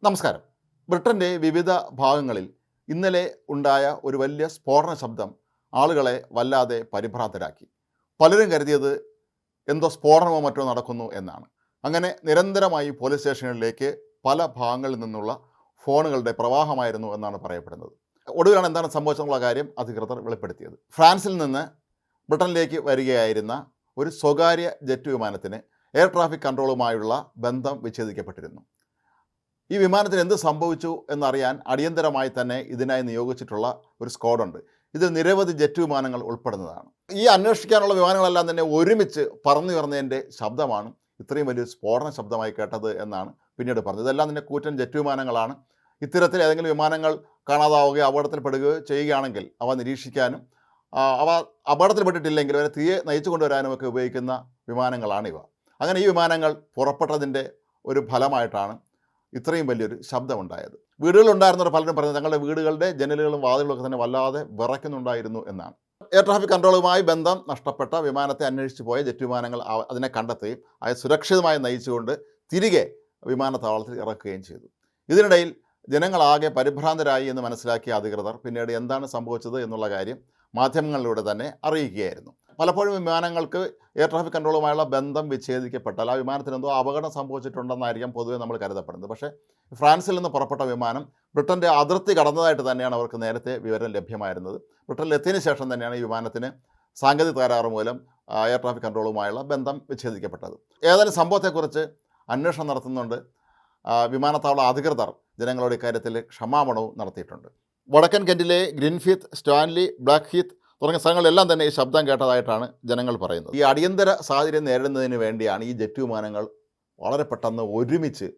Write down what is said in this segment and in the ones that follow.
നമസ്കാരം. ബ്രിട്ടൻ്റെ വിവിധ ഭാഗങ്ങളിൽ ഇന്നലെ ഉണ്ടായ ഒരു വലിയ സ്ഫോടന ശബ്ദം ആളുകളെ വല്ലാതെ പരിഭ്രാന്തരാക്കി. പലരും കരുതിയത് എന്തോ സ്ഫോടനമോ മറ്റോ നടക്കുന്നു എന്നാണ്. അങ്ങനെ നിരന്തരമായി പോലീസ് സ്റ്റേഷനുകളിലേക്ക് പല ഭാഗങ്ങളിൽ നിന്നുള്ള ഫോണുകളുടെ പ്രവാഹമായിരുന്നു എന്നാണ് പറയപ്പെടുന്നത്. ഒടുവിലാണ് എന്താണ് സംഭവിച്ചെന്നുള്ള കാര്യം അധികൃതർ വെളിപ്പെടുത്തിയത്. ഫ്രാൻസിൽ നിന്ന് ബ്രിട്ടനിലേക്ക് വരികയായിരുന്ന ഒരു സ്വകാര്യ ജെറ്റ് വിമാനത്തിന് എയർ ട്രാഫിക് കൺട്രോളുമായുള്ള ബന്ധം വിച്ഛേദിക്കപ്പെട്ടിരുന്നു. ഈ വിമാനത്തിന് എന്ത് സംഭവിച്ചു എന്നറിയാൻ അടിയന്തരമായി തന്നെ ഇതിനായി നിയോഗിച്ചിട്ടുള്ള ഒരു സ്ക്വാഡുണ്ട്. ഇതിൽ നിരവധി ജെറ്റ് വിമാനങ്ങൾ ഉൾപ്പെടുന്നതാണ്. ഈ അന്വേഷിക്കാനുള്ള വിമാനങ്ങളെല്ലാം തന്നെ ഒരുമിച്ച് പറന്നുയർന്നതിൻ്റെ ശബ്ദമാണ് ഇത്രയും വലിയൊരു സ്ഫോടന ശബ്ദമായി കേട്ടത് എന്നാണ് പിന്നീട് പറഞ്ഞത്. ഇതെല്ലാം തന്നെ കൂറ്റൻ ജെറ്റ് വിമാനങ്ങളാണ്. ഇത്തരത്തിൽ ഏതെങ്കിലും വിമാനങ്ങൾ കാണാതാവുകയോ അപകടത്തിൽപ്പെടുകയോ ചെയ്യുകയാണെങ്കിൽ അവ നിരീക്ഷിക്കാനും അവ അപകടത്തിൽപ്പെട്ടിട്ടില്ലെങ്കിൽ അവരെ തിരികെ നയിച്ചു കൊണ്ടുവരാനും ഒക്കെ ഉപയോഗിക്കുന്ന വിമാനങ്ങളാണിവ. അങ്ങനെ ഈ വിമാനങ്ങൾ പുറപ്പെട്ടതിൻ്റെ ഒരു ഫലമായിട്ടാണ് ഇത്രയും വലിയൊരു ശബ്ദമുണ്ടായത്. വീടുകളുണ്ടായിരുന്നവർ പലരും പറഞ്ഞത് തങ്ങളുടെ വീടുകളുടെ ജനലുകളും വാതിലുകളൊക്കെ തന്നെ വല്ലാതെ വിറയ്ക്കുന്നുണ്ടായിരുന്നു എന്നാണ്. എയർ ട്രാഫിക് കൺട്രോളുമായി ബന്ധം നഷ്ടപ്പെട്ട വിമാനത്തെ അന്വേഷിച്ച് പോയ ജെറ്റ് വിമാനങ്ങൾ അതിനെ കണ്ടെത്തുകയും അത് സുരക്ഷിതമായി നയിച്ചുകൊണ്ട് തിരികെ വിമാനത്താവളത്തിൽ ഇറക്കുകയും ചെയ്തു. ഇതിനിടയിൽ ജനങ്ങളാകെ പരിഭ്രാന്തരായി എന്ന് മനസ്സിലാക്കിയ അധികൃതർ പിന്നീട് എന്താണ് സംഭവിച്ചത് എന്നുള്ള കാര്യം മാധ്യമങ്ങളിലൂടെ തന്നെ അറിയിക്കുകയായിരുന്നു. പലപ്പോഴും വിമാനങ്ങൾക്ക് എയർ ട്രാഫിക് കൺട്രോളുമായുള്ള ബന്ധം വിച്ഛേദിക്കപ്പെട്ടാൽ ആ വിമാനത്തിന് എന്തോ അപകടം സംഭവിച്ചിട്ടുണ്ടെന്നായിരിക്കും പൊതുവെ നമ്മൾ കരുതപ്പെടുന്നത്. പക്ഷേ ഫ്രാൻസിൽ നിന്ന് പുറപ്പെട്ട വിമാനം ബ്രിട്ടൻ്റെ അതിർത്തി കടന്നതായിട്ട് തന്നെയാണ് അവർക്ക് നേരത്തെ വിവരം ലഭ്യമായിരുന്നത്. ബ്രിട്ടനിൽ എത്തിയതിനു ശേഷം തന്നെയാണ് ഈ വിമാനത്തിന് സാങ്കേതിക തകരാറ് മൂലം എയർ ട്രാഫിക് കൺട്രോളുമായുള്ള ബന്ധം വിച്ഛേദിക്കപ്പെട്ടത്. ഏതായാലും സംഭവത്തെക്കുറിച്ച് അന്വേഷണം നടത്തുന്നുണ്ട്. വിമാനത്താവള അധികൃതർ ജനങ്ങളോട് ഇക്കാര്യത്തിൽ ക്ഷമാപണവും നടത്തിയിട്ടുണ്ട്. വടക്കൻ കെൻറ്റിലെ ഗ്രീൻഫീത്ത്, സ്റ്റാൻലി, ബ്ലാക്ക് ഹീത്ത് തുടങ്ങിയ സ്ഥലങ്ങളിലെല്ലാം തന്നെ ഈ ശബ്ദം കേട്ടതായിട്ടാണ് ജനങ്ങൾ പറയുന്നത്. ഈ അടിയന്തര സാഹചര്യം നേരിടുന്നതിന് വേണ്ടിയാണ് ഈ ജെറ്റ് വിമാനങ്ങൾ വളരെ പെട്ടെന്ന് ഒരുമിച്ച്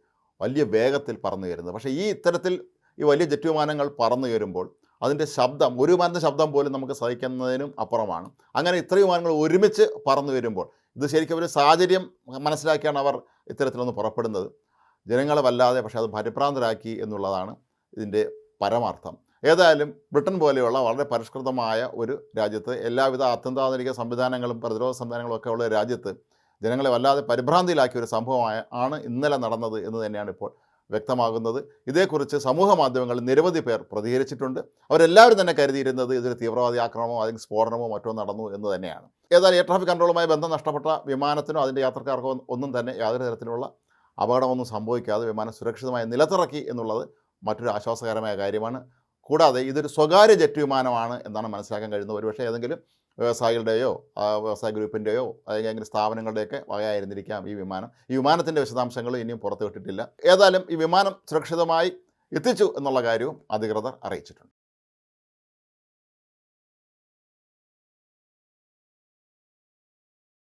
വലിയ വേഗത്തിൽ പറന്നു വരുന്നത്. പക്ഷേ ഇത്തരത്തിൽ ഈ വലിയ ജെറ്റ് വിമാനങ്ങൾ പറന്നു വരുമ്പോൾ അതിൻ്റെ ശബ്ദം, ഒരു വിമാനത്തിൻ്റെ ശബ്ദം പോലും നമുക്ക് സഹിക്കുന്നതിനും അപ്പുറമാണ്. അങ്ങനെ ഇത്രയും വിമാനങ്ങൾ ഒരുമിച്ച് പറന്നു വരുമ്പോൾ ഇത് ശരിക്കും ഒരു സാഹചര്യം മനസ്സിലാക്കിയാണ് അവർ ഇത്തരത്തിലൊന്ന് പുറപ്പെടുന്നത്. ജനങ്ങളെ വല്ലാതെ പക്ഷേ അത് പരിഭ്രാന്തരാക്കി എന്നുള്ളതാണ് ഇതിൻ്റെ പരമാർത്ഥം. ഏതായാലും ബ്രിട്ടൻ പോലെയുള്ള വളരെ പരിഷ്കൃതമായ ഒരു രാജ്യത്ത് എല്ലാവിധ അത്യന്താധുനിക സംവിധാനങ്ങളും പ്രതിരോധ സംവിധാനങ്ങളും ഒക്കെ ഉള്ള രാജ്യത്ത് ജനങ്ങളെ വല്ലാതെ പരിഭ്രാന്തിയിലാക്കിയ ഒരു സംഭവമാണ് ഇന്നലെ നടന്നത് എന്ന് തന്നെയാണ് ഇപ്പോൾ വ്യക്തമാകുന്നത്. ഇതേക്കുറിച്ച് സമൂഹ മാധ്യമങ്ങളിൽ നിരവധി പേർ പ്രതികരിച്ചിട്ടുണ്ട്. അവരെല്ലാവരും തന്നെ കരുതിയിരുന്നത് ഇതൊരു തീവ്രവാദി ആക്രമണമോ അല്ലെങ്കിൽ സ്ഫോടനമോ മറ്റോ നടന്നു എന്ന് തന്നെയാണ്. ഏതായാലും എയർ ട്രാഫിക് കൺട്രോളുമായി ബന്ധം നഷ്ടപ്പെട്ട വിമാനത്തിനോ അതിൻ്റെ യാത്രക്കാർക്കോ ഒന്നും തന്നെ യാതൊരു തരത്തിലുള്ള അപകടമൊന്നും സംഭവിക്കാതെ വിമാനം സുരക്ഷിതമായി നിലത്തിറക്കി എന്നുള്ളത് മറ്റൊരു ആശ്വാസകരമായ കാര്യമാണ്. കൂടാതെ ഇതൊരു സ്വകാര്യ ജെറ്റ് വിമാനമാണ് എന്നാണ് മനസ്സിലാക്കാൻ കഴിയുന്നത്. ഒരുപക്ഷെ ഏതെങ്കിലും വ്യവസായികളുടെയോ വ്യവസായ ഗ്രൂപ്പിൻ്റെയോ അല്ലെങ്കിൽ സ്ഥാപനങ്ങളുടെയൊക്കെ വകയായിരുന്നിരിക്കാം ഈ വിമാനം. ഈ വിമാനത്തിൻ്റെ വിശദാംശങ്ങൾ ഇനിയും പുറത്തുവിട്ടിട്ടില്ല. ഏതായാലും ഈ വിമാനം സുരക്ഷിതമായി എത്തിച്ചു എന്നുള്ള കാര്യവും അധികൃതർ അറിയിച്ചിട്ടുണ്ട്.